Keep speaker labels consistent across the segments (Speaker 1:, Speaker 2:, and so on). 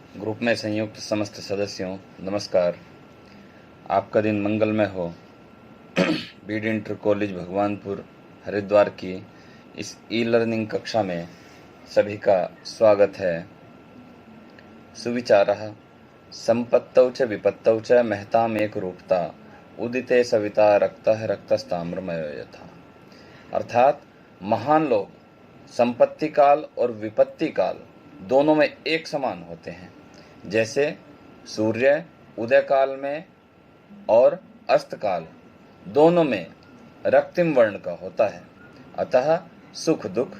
Speaker 1: Group में संयुक्त समस्त सदस्यों नमस्कार। आपका दिन मंगलमय हो। बीड इंटर कॉलेज भगवानपुर हरिद्वार की इस ई लर्निंग कक्षा में सभी का स्वागत है। सुविचारः संपत्तौ च विपत्तौ च महताम एक रूपता उदिते सविता रक्तः रक्तस्ताम्रमयो यथा। अर्थात महान लोग संपत्ति काल और विपत्ति काल दोनों में एक समान होते हैं। जैसे सूर्य उदय काल में और अस्त काल दोनों में रक्तिम वर्ण का होता है। अतः सुख दुख,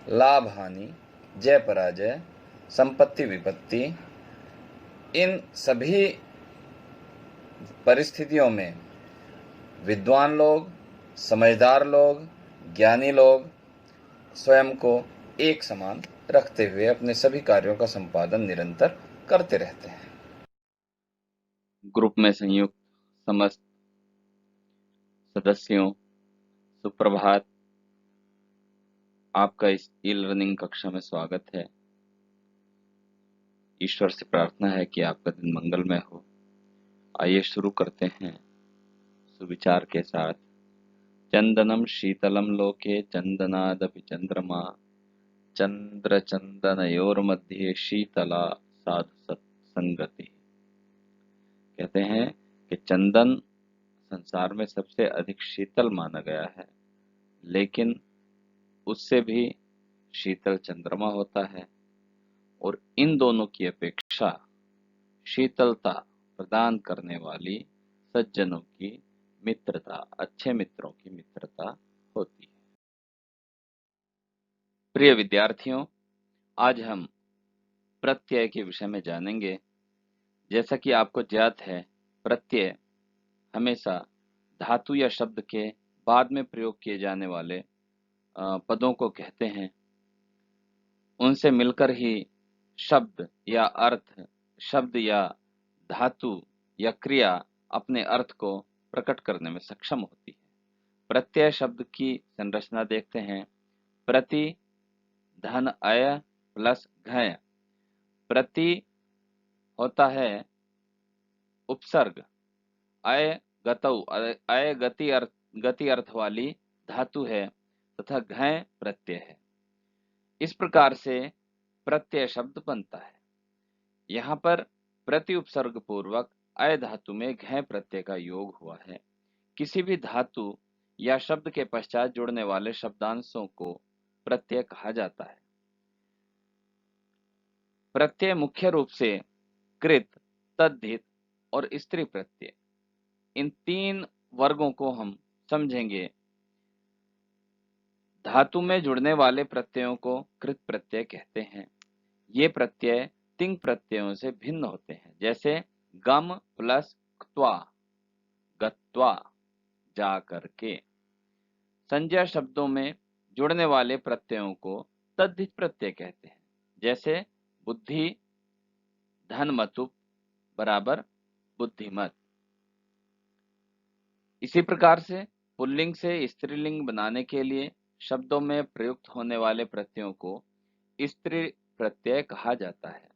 Speaker 1: लाभ हानि, जय पराजय, संपत्ति विपत्ति, इन सभी परिस्थितियों में विद्वान लोग, समझदार लोग, ज्ञानी लोग स्वयं को एक समान रखते हुए अपने सभी कार्यों का संपादन निरंतर करते रहते हैं। ग्रुप में संयुक्त समस्त सदस्यों सुप्रभात। आपका इस ई लर्निंग कक्षा में स्वागत है। ईश्वर से प्रार्थना है कि आपका दिन मंगलमय हो। आइए शुरू करते हैं सुविचार के साथ। चंदनम शीतलम लोके चंदनादपि चंद्रमा चंद्र चंदनयोर्मध्ये शीतला साधु सत्संगति। कहते हैं कि चंदन संसार में सबसे अधिक शीतल माना गया है, लेकिन उससे भी शीतल चंद्रमा होता है और इन दोनों की अपेक्षा शीतलता प्रदान करने वाली सज्जनों की मित्रता, अच्छे मित्रों की मित्रता होती है। प्रिय विद्यार्थियों, आज हम प्रत्यय के विषय में जानेंगे। जैसा कि आपको ज्ञात है, प्रत्यय हमेशा धातु या शब्द के बाद में प्रयोग किए जाने वाले पदों को कहते हैं। उनसे मिलकर ही शब्द या अर्थ, शब्द या धातु या क्रिया अपने अर्थ को प्रकट करने में सक्षम होती है। प्रत्यय शब्द की संरचना देखते हैं। प्रति धन अय प्लस घय। प्रति होता है उपसर्ग, अय गतौ, अय गति अर्थ वाली धातु है तथा घय प्रत्यय है। इस प्रकार से प्रत्यय शब्द बनता है। यहाँ पर प्रति उपसर्ग पूर्वक अय धातु में घय प्रत्यय का योग हुआ है। किसी भी धातु या शब्द के पश्चात जुड़ने वाले शब्दांशों को प्रत्यय कहा जाता है। प्रत्यय मुख्य रूप से कृत, तद्धित और स्त्री प्रत्यय, इन तीन वर्गों को हम समझेंगे। धातु में जुड़ने वाले प्रत्ययों को कृत प्रत्यय कहते हैं। ये प्रत्यय तिंग प्रत्ययों से भिन्न होते हैं। जैसे गम प्लस क्त्वा, गत्वा, जा करके। संज्ञा शब्दों में जुड़ने वाले प्रत्ययों को तद्धित प्रत्यय कहते हैं। जैसे बुद्धि, धनमतुप बराबर बुद्धिमत। इसी प्रकार से पुल्लिंग से स्त्रीलिंग बनाने के लिए शब्दों में प्रयुक्त होने वाले प्रत्ययों को स्त्री प्रत्यय कहा जाता है।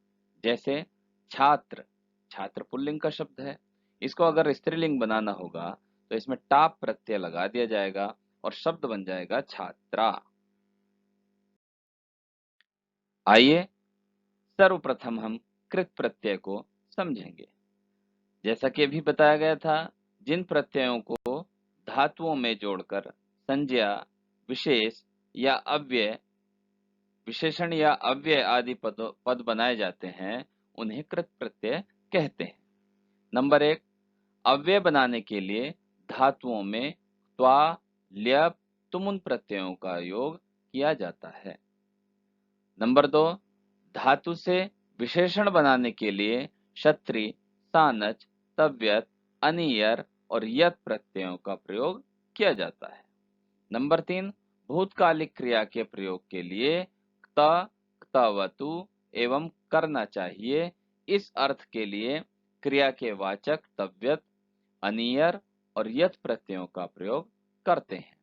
Speaker 1: जैसे छात्र, छात्र पुल्लिंग का शब्द है। इसको अगर स्त्रीलिंग बनाना होगा तो इसमें टाप प्रत्यय लगा दिया जाएगा और शब्द बन जाएगा छात्रा। आइए सर्वप्रथम हम कृत प्रत्यय को समझेंगे। जैसा कि अभी बताया गया था, जिन प्रत्ययों को धातुओं में जोड़कर संज्ञा, विशेष या अव्यय, विशेषण या अव्यय आदि पद बनाए जाते हैं, उन्हें कृत प्रत्यय कहते हैं। नंबर 1, अव्यय बनाने के लिए धातुओं में त्वा, ल्यप, तुमुन प्रत्ययों का योग किया जाता है। नंबर 2, धातु से विशेषण बनाने के लिए क्षत्रि, सानच, तव्यत, अनियर और यत प्रत्ययों का प्रयोग किया जाता है। नंबर 3, भूतकालिक क्रिया के प्रयोग के लिए क्त, क्तवतु एवं करना चाहिए, इस अर्थ के लिए क्रिया के वाचक तव्यत, अनियर और यत प्रत्ययों का प्रयोग करते हैं।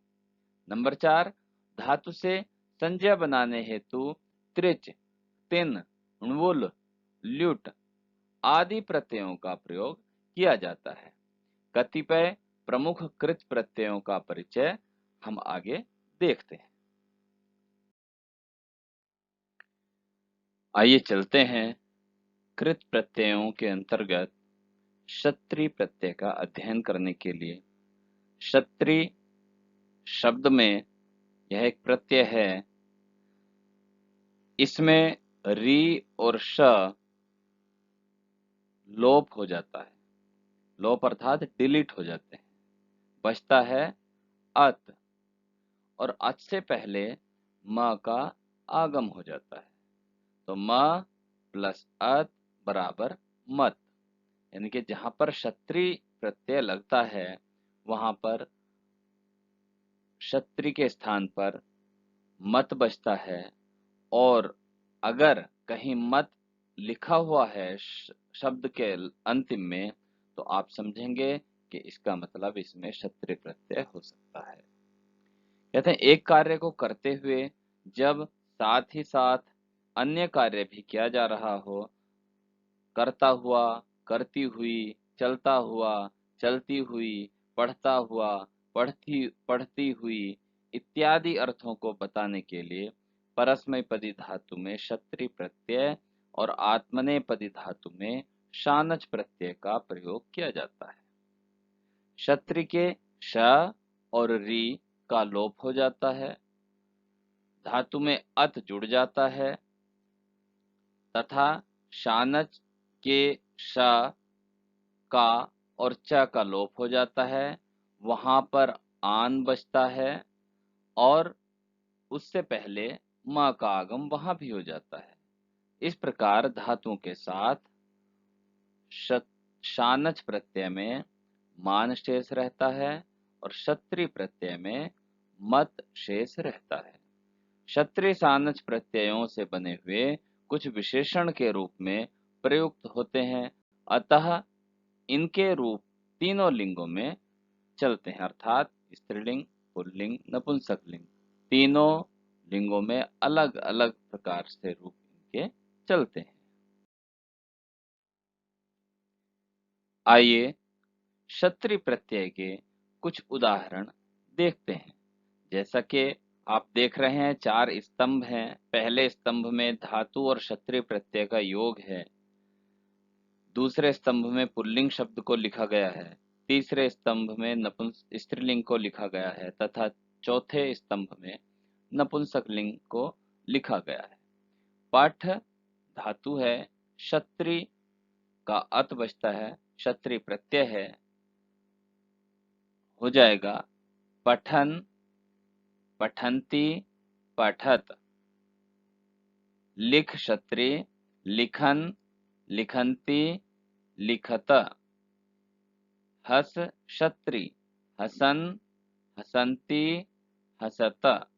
Speaker 1: नंबर 4, धातु से संज्ञा बनाने हेतु त्रिच, तिन, ण्वुल, ल्युट आदि प्रत्ययों का प्रयोग किया जाता है। कतिपय प्रमुख कृत प्रत्ययों का परिचय हम आगे देखते हैं। आइए चलते हैं कृत प्रत्ययों के अंतर्गत क्षत्रि प्रत्यय का अध्ययन करने के लिए। क्षत्रि शब्द में यह एक प्रत्यय है। इसमें री और श लोप हो जाता है। लोप अर्थात डिलीट हो जाते हैं। बचता है अत, और अत से पहले म का आगम हो जाता है। तो म प्लस अत बराबर मत, यानी कि जहां पर क्षत्रि प्रत्यय लगता है वहां पर क्षत्रि के स्थान पर मत बचता है। और अगर कहीं मत लिखा हुआ है शब्द के अंतिम में, तो आप समझेंगे कि इसका मतलब इसमें क्षत्रि प्रत्यय हो सकता है। कहते हैं एक कार्य को करते हुए जब साथ ही साथ अन्य कार्य भी किया जा रहा हो, करता हुआ, करती हुई, चलता हुआ, चलती हुई, पढ़ता हुआ, पढ़ती हुई इत्यादि अर्थों को बताने के लिए परस्मैपदी धातु में क्षत्रि प्रत्यय और आत्मनेपदी धातु में शानच प्रत्यय का प्रयोग किया जाता है। क्षत्रि के श और री का लोप हो जाता है, धातु में अत जुड़ जाता है तथा शानच के श का और च का लोप हो जाता है। वहां पर आन बचता है और उससे पहले म का आगम वहां भी हो जाता है। इस प्रकार धातुओं के साथ शानच प्रत्यय में मान शेष रहता है और क्षत्रि प्रत्यय में मत शेष रहता है। क्षत्रि शानच प्रत्ययों से बने हुए कुछ विशेषण के रूप में प्रयुक्त होते हैं, अतः इनके रूप तीनों लिंगों में चलते हैं, अर्थात स्त्रीलिंग, पुल्लिंग, नपुंसकलिंग, तीनों लिंगों में अलग अलग प्रकार से रूप इनके चलते हैं। आइए क्षत्रि प्रत्यय के कुछ उदाहरण देखते हैं। जैसा कि आप देख रहे हैं, 4 स्तंभ हैं। पहले स्तंभ में धातु और क्षत्रि प्रत्यय का योग है। दूसरे स्तंभ में पुल्लिंग शब्द को लिखा गया है। तीसरे स्तंभ में स्त्रीलिंग को लिखा गया है तथा चौथे स्तंभ में नपुंसकलिंग को लिखा गया है। पाठ धातु है, क्षत्रि का अत बचता है, क्षत्रि प्रत्यय है, हो जाएगा पठन, पठंती, पठत। लिख क्षत्रि, लिखन, लिखंती, लिखत। हस क्षत्रि, हसन, हसंती, हसत।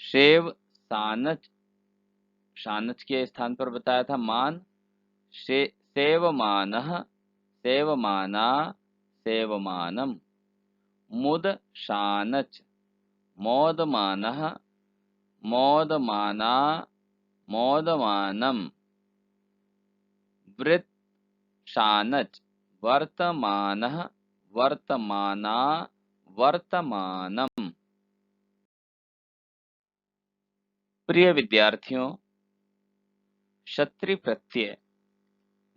Speaker 1: शेव सानच, शानच के स्थान पर बताया था मान, सेवमानः, सेवमाना, सेवमानम। मुद शानच, मोदमानः, मोदमाना, मोदमानम। वृत् शानच, वर्तमानः, वर्तमाना, वर्तमानम। प्रिय विद्यार्थियों, क्षत्रि प्रत्यय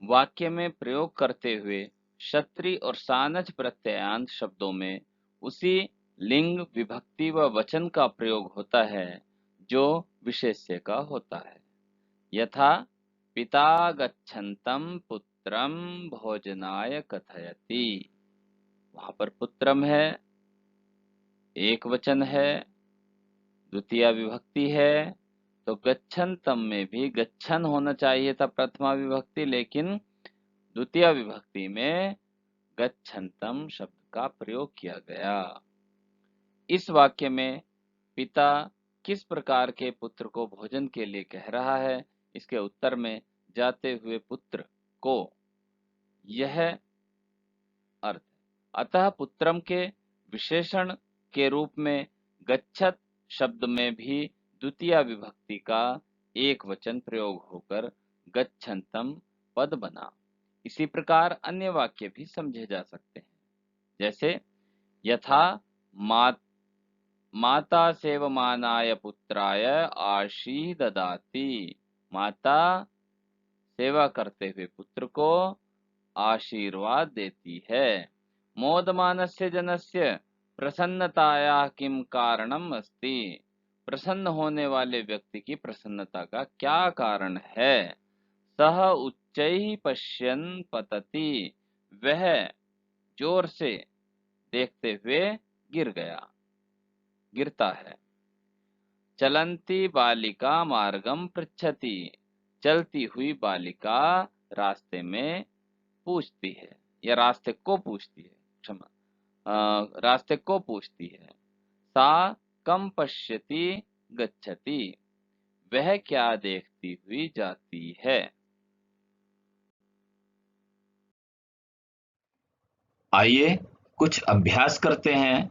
Speaker 1: वाक्य में प्रयोग करते हुए क्षत्रि और सानच प्रत्ययांत शब्दों में उसी लिंग, विभक्ति व वचन का प्रयोग होता है जो विशेष्य का होता है। यथा पिता गच्छन्तं पुत्रम भोजनाय कथयति। वहां पर पुत्रम है, एक वचन है, द्वितीय विभक्ति है, तो गच्छन्तम में भी गच्छन होना चाहिए था प्रथमा विभक्ति, लेकिन द्वितीय विभक्ति में गच्छन्तम शब्द का प्रयोग किया गया। इस वाक्य में पिता किस प्रकार के पुत्र को भोजन के लिए कह रहा है, इसके उत्तर में जाते हुए पुत्र को, यह अर्थ। अतः पुत्रम के विशेषण के रूप में गच्छत शब्द में भी द्वितीय विभक्ति का एक वचन प्रयोग होकर गच्छन्तम पद बना। इसी प्रकार अन्य वाक्य भी समझे जा सकते हैं, जैसे यथा माता सेवमानाय पुत्राय आशी ददाति। माता सेवा करते हुए पुत्र को आशीर्वाद देती है। मोदमानस्य जनस्य प्रसन्नताया किम कारणम अस्ति। प्रसन्न होने वाले व्यक्ति की प्रसन्नता का क्या कारण है। सह उच्चैः पश्यन् पतति। वह जोर से देखते हुए गिरता है। चलंती बालिका मार्गम पृच्छति। चलती हुई बालिका रास्ते में पूछती है, या रास्ते को पूछती है, रास्ते को पूछती है। सा कम पश्यति गच्छति। वह क्या देखती हुई जाती है।
Speaker 2: आइए कुछ अभ्यास करते हैं।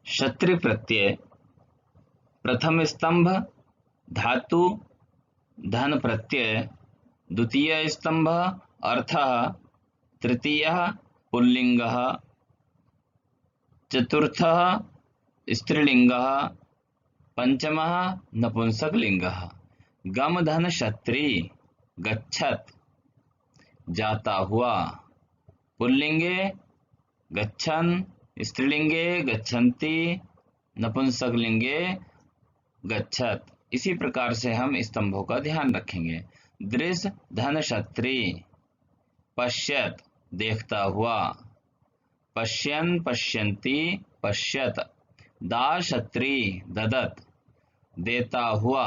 Speaker 2: क्षत्रि प्रत्यय। प्रथम स्तंभ धातु धन प्रत्यय, द्वितीय स्तंभ अर्थः, तृतीयः पुल्लिंगः, चतुर्थः स्त्रीलिंगः, पंचमः नपुंसकलिंगः। गम धन क्षत्रि गच्छत जाता हुआ, पुल्लिंगे गच्छन, स्त्रीलिंगे गच्छन्ति, नपुंसकलिंगे गच्छत। इसी प्रकार से हम स्तंभों का ध्यान रखेंगे। दृश धन क्षत्रि पश्यत देखता हुआ, पश्यन् पश्यन्ति पश्यत। दा क्षत्रि ददत देता हुआ,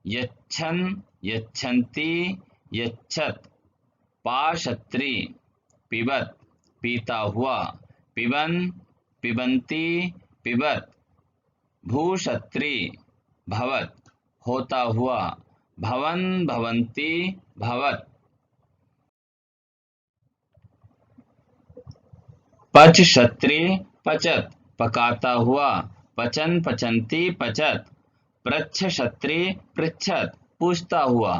Speaker 2: यच्छन् यच्छन्ति यच्छत। पा क्षत्रि पिबत पीता हुआ, पिबन् पिबन्ति पिबत। भू क्षत्रि भवत होता हुआ, भवन भवन्ति भवत। पच क्षत्रि पचत पकाता हुआ, पचन पचन्ति पचत। पृच्छ क्षत्रि पृच्छत पूछता हुआ,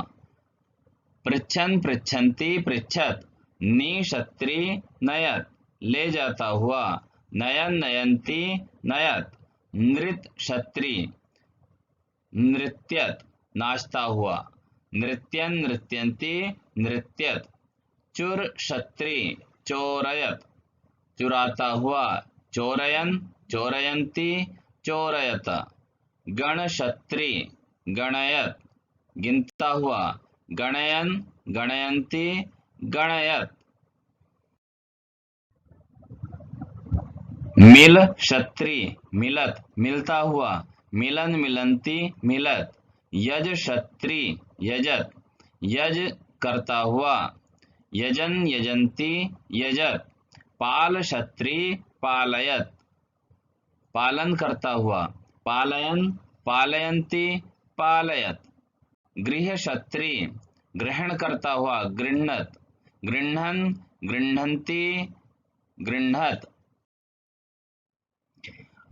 Speaker 2: पृच्छन् पृच्छन्ति पृच्छत। नी क्षत्रि नयत ले जाता हुआ, नयन नयन्ति नयत। नृत क्षत्रि नृत्यत नाचता हुआ, नृत्यन् नृत्यन्ति नृत्यत। चुर क्षत्रि चोरयत चुराता हुआ, चोरयन् चोरयन्ति चोरयत। गण क्षत्रि गणयत गिनता हुआ, गणयन् गणयन्ति गणयत। मिल क्षत्रि मिलत मिलता हुआ, मिलन मिलन्ति मिलत। यज क्षत्रि यजत यज करता हुआ, यजन यजन्ति यजत। पाल क्षत्रि पालयत पालन करता हुआ, पालयन् पालयन्ति पालयत। गृह क्षत्रि ग्रहण करता हुआ, गृह्णत गृह्णन् गृह्णन्ति गृह्णत।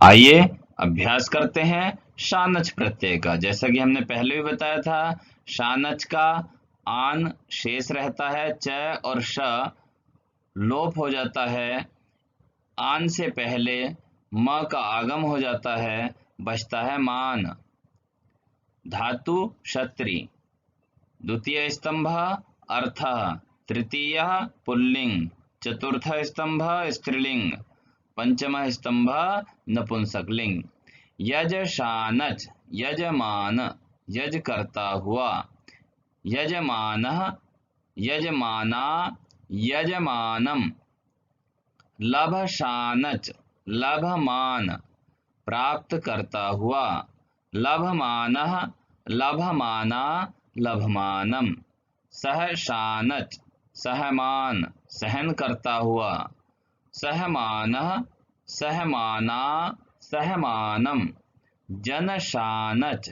Speaker 2: आइए अभ्यास करते हैं शानच प्रत्यय का। जैसा कि हमने पहले भी बताया था, शानच का आन शेष रहता है, च और श लोप हो जाता है। आन से पहले म का आगम हो जाता है, बचता है मान। धातु क्षत्रि, द्वितीय स्तंभ अर्थः, तृतीय पुल्लिंग, चतुर्थ स्तंभ स्त्रीलिंग, पंचम स्तंभ नपुंसकलिंग। यज शानच यजमान यज करता हुआ, यजमानः यजमाना यजमानम। लभ शानच लभमान प्राप्त करता हुआ, लभमानः लभमाना लभमानम। सह शानच सहमान सहन करता हुआ, सहमानः सहमाना सहमानम। जन शानच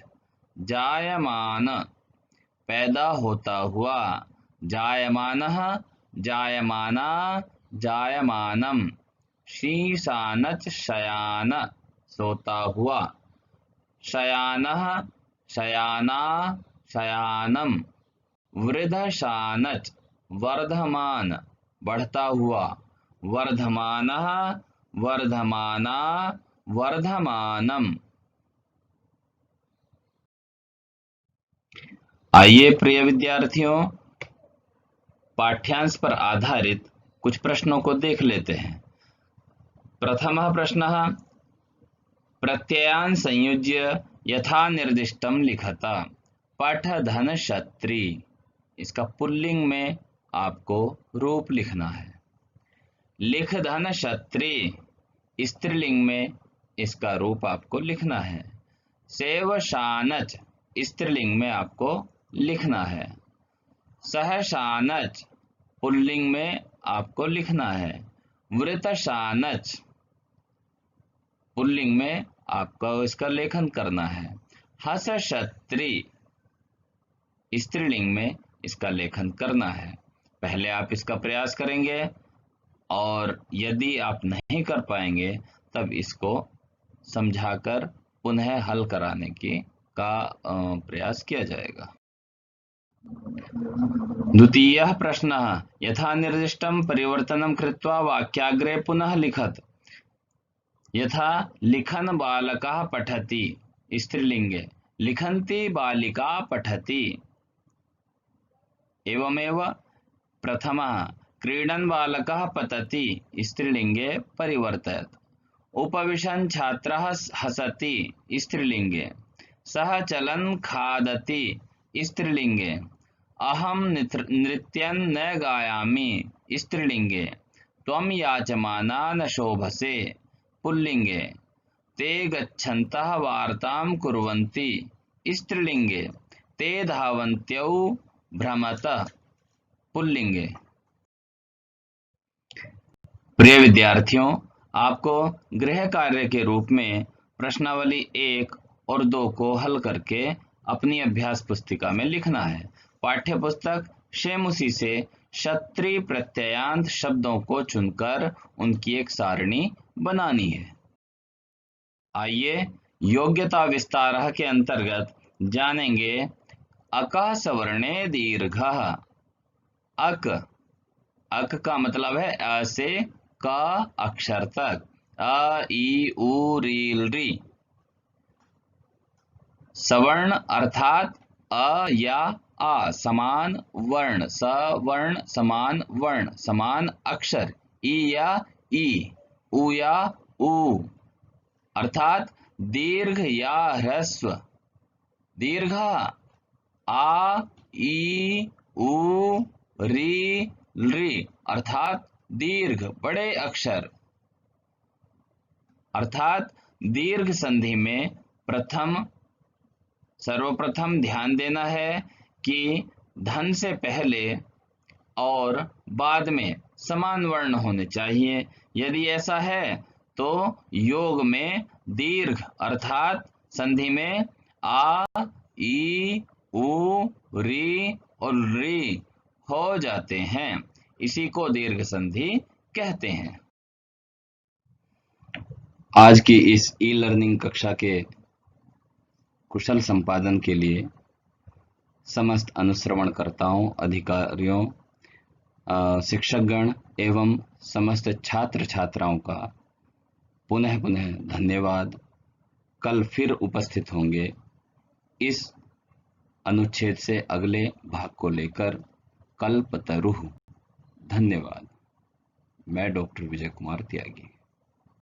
Speaker 2: जायमान पैदा होता हुआ, जायमानः जायमाना जायमानम। शीशानच शयान सोता हुआ, शयानः शयाना शयानम। वृद्धशानच वर्धमान बढ़ता हुआ, वर्धमानः वर्धमाना वर्धमानम। आइए प्रिय विद्यार्थियों, पाठ्यांश पर आधारित कुछ प्रश्नों को देख लेते हैं। प्रथमः प्रश्नः प्रत्ययान् संयुज्य यथा निर्दिष्टम लिखता। पठ धन क्षत्री, इसका पुल्लिंग में आपको रूप लिखना है। लिख धन क्षत्री, स्त्रीलिंग में इसका रूप आपको लिखना है। सेव शानच, स्त्रीलिंग में आपको लिखना है। सह शानच, पुल्लिंग में आपको लिखना है। वृत शानच, पुल्लिंग में आपको इसका लेखन करना है। हस क्षत्री, स्त्रीलिंग में इसका लेखन करना है। पहले आप इसका प्रयास करेंगे और यदि आप नहीं कर पाएंगे तब इसको समझाकर पुनः हल कराने का प्रयास किया जाएगा। द्वितीयः प्रश्नः यथा निर्दिष्टं परिवर्तनं कृत्वा वाक्याग्रे पुनः लिखत। यथा लिखन बालकः पठति, स्त्रीलिंगे लिखन्ति बालिका पठति। एवमेव प्रथमः क्रीडन् बालकः पतति, स्त्रीलिंगे परिवर्तयत्। उपविशन् छात्रः हसति, स्त्रीलिंगे। सः चलन् खादति, स्त्रीलिंगे। अहं नृत्यं न गायामि, स्त्रीलिंगे। त्वं याचमाना न शोभसे, पुल्लिंगे। ते गच्छन्तः वार्तां कुर्वन्ति, स्त्रीलिंगे। ते धावन्त्यौ भ्रमतः, पुल्लिंगे। प्रिय विद्यार्थियों, आपको गृह कार्य के रूप में प्रश्नावली 1 और 2 को हल करके अपनी अभ्यास पुस्तिका में लिखना है। पाठ्य पुस्तक सेम उसी से क्षत्री प्रत्ययांत शब्दों को चुनकर उनकी एक सारणी बनानी है। आइए योग्यता विस्तार के अंतर्गत जानेंगे अकः सवर्णे दीर्घः। अक, अक का मतलब है अ से क अक्षर तक, अ ई उ री री। सवर्ण अर्थात अ या आ समान वर्ण, सवर्ण समान वर्ण, समान अक्षर। ई या ई, उ या उ अर्थात दीर्घ या ह्रस्व। दीर्घ आ ई उ री री अर्थात दीर्घ बड़े अक्षर। अर्थात दीर्घ संधि में सर्वप्रथम ध्यान देना है कि धन से पहले और बाद में समान वर्ण होने चाहिए। यदि ऐसा है तो योग में दीर्घ अर्थात संधि में आ ई उ री और री हो जाते हैं, इसी को दीर्घ संधि कहते हैं। आज की इस ई लर्निंग कक्षा के कुशल संपादन के लिए समस्त अनुश्रवणकर्ताओं, अधिकारियों, शिक्षकगण एवं समस्त छात्र छात्राओं का पुनः धन्यवाद। कल फिर उपस्थित होंगे इस अनुच्छेद से अगले भाग को लेकर। कल्पतरुः। धन्यवाद। मैं डॉक्टर विजय कुमार त्यागी।